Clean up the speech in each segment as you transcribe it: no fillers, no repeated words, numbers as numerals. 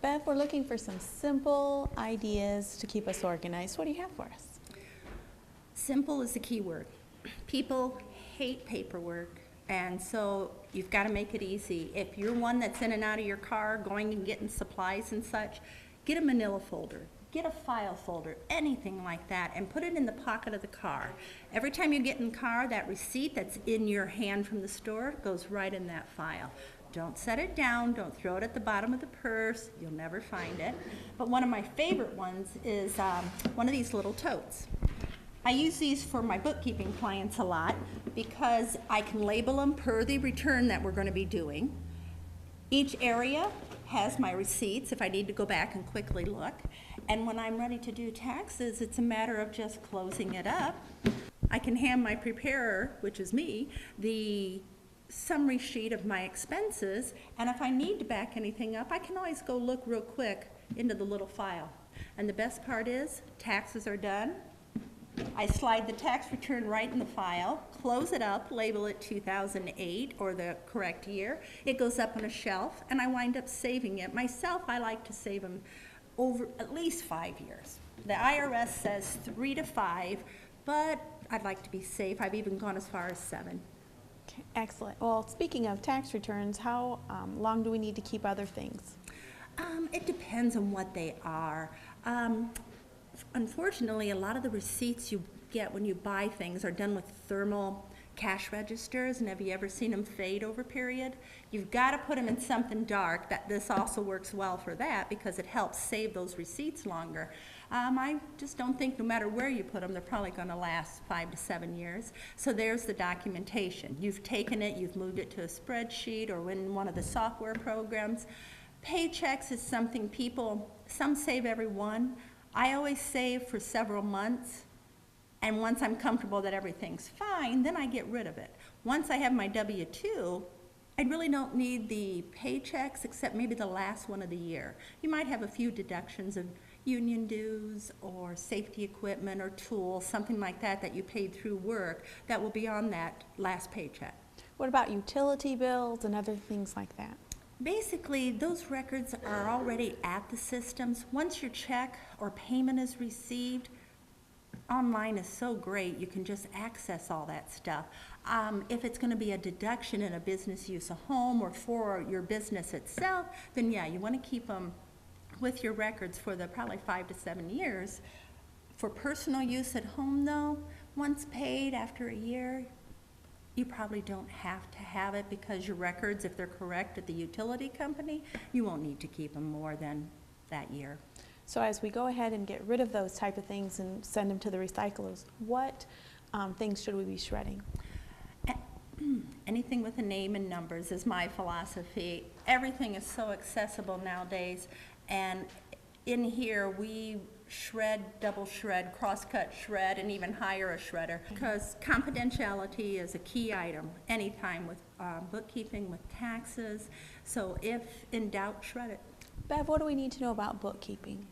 Bev, we're looking for some simple ideas to keep us organized. What do you have for us? Simple is the key word. People hate paperwork, and so you've got to make it easy. If you're one that's in and out of your car, going and getting supplies and such, get a manila folder, get a file folder, anything like that, and put it in the pocket of the car. Every time you get in the car, that receipt that's in your hand from the store goes right in that file. Don't set it down, don't throw it at the bottom of the purse, you'll never find it. But one of my favorite ones is one of these little totes. I use these for my bookkeeping clients a lot because I can label them per the return that we're going to be doing. Each area has my receipts if I need to go back and quickly look. And when I'm ready to do taxes, it's a matter of just closing it up. I can hand my preparer, which is me, the summary sheet of my expenses, and if I need to back anything up, I can always go look real quick into the little file. And the best part is, taxes are done. I slide the tax return right in the file, close it up, label it 2008 or the correct year. It goes up on a shelf, and I wind up saving it. Myself, I like to save them over at least 5 years. The IRS says 3 to 5, but I'd like to be safe. I've even gone as far as 7. Okay, excellent. Well, speaking of tax returns, how long do we need to keep other things? It depends on what they are. Unfortunately, a lot of the receipts you get when you buy things are done with thermal cash registers, and have you ever seen them fade over period? You've got to put them in something dark. This also works well for that because it helps save those receipts longer. I just don't think no matter where you put them, they're probably going to last 5 to 7 years. So there's the documentation. You've taken it, you've moved it to a spreadsheet or in one of the software programs. Paychecks is something some save every one. I always save for several months, and once I'm comfortable that everything's fine, then I get rid of it. Once I have my W-2, I really don't need the paychecks except maybe the last one of the year. You might have a few deductions of union dues or safety equipment or tools, something like that that you paid through work that will be on that last paycheck. What about utility bills and other things like that? Basically, those records are already at the systems. Once your check or payment is received, online is so great, you can just access all that stuff. If it's going to be a deduction in a business use, a home, or for your business itself, then yeah, you want to keep them with your records for the probably 5 to 7 years. For personal use at home though, once paid after a year, you probably don't have to have it because your records, if they're correct at the utility company, you won't need to keep them more than that year. So as we go ahead and get rid of those type of things and send them to the recyclers, what things should we be shredding? Anything with a name and numbers is my philosophy. Everything is so accessible nowadays, and in here we shred, double shred, cross-cut shred, and even hire a shredder because confidentiality is a key item anytime with bookkeeping, with taxes. So if in doubt, shred it. Bev, what do we need to know about bookkeeping?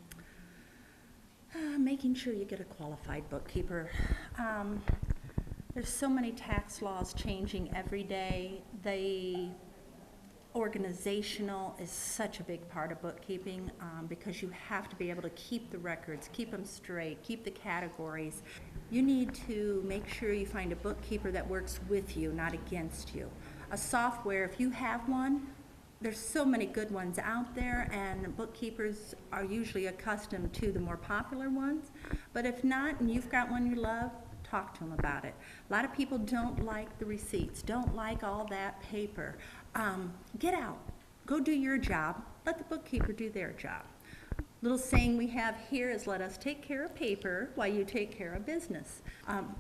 Making sure you get a qualified bookkeeper. There's so many tax laws changing every day. Organizational is such a big part of bookkeeping because you have to be able to keep the records, keep them straight, keep the categories. You need to make sure you find a bookkeeper that works with you, not against you. A software, if you have one, there's so many good ones out there, and bookkeepers are usually accustomed to the more popular ones. But if not, and you've got one you love, talk to them about it. A lot of people don't like the receipts, don't like all that paper. Get out, go do your job, let the bookkeeper do their job. Little saying we have here is let us take care of paper while you take care of business.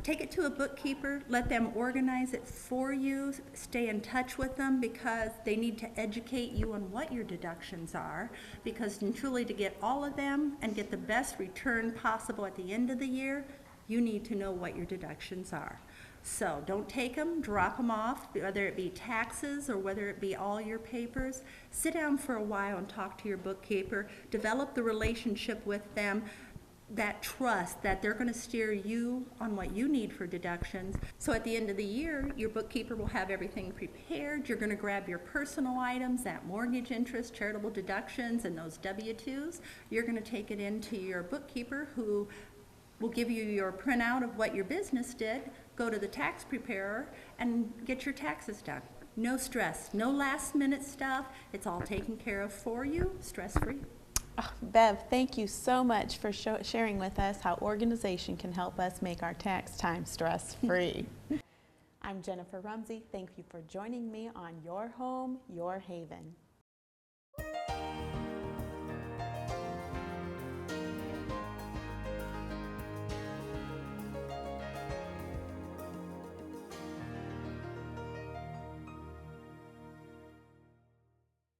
Take it to a bookkeeper, let them organize it for you, stay in touch with them because they need to educate you on what your deductions are, because truly to get all of them and get the best return possible at the end of the year, you need to know what your deductions are. So don't take them, drop them off, whether it be taxes or whether it be all your papers. Sit down for a while and talk to your bookkeeper, develop the relationship with them. that trust that they're going to steer you on what you need for deductions. So at the end of the year, your bookkeeper will have everything prepared. You're going to grab your personal items, that mortgage interest, charitable deductions, and those W-2s. You're going to take it into your bookkeeper, who will give you your printout of what your business did, go to the tax preparer, and get your taxes done. No stress, no last minute stuff. It's all taken care of for you, stress-free. Oh, Bev, thank you so much for sharing with us how organization can help us make our tax time stress-free. I'm Jennifer Rumsey. Thank you for joining me on Your Home, Your Haven.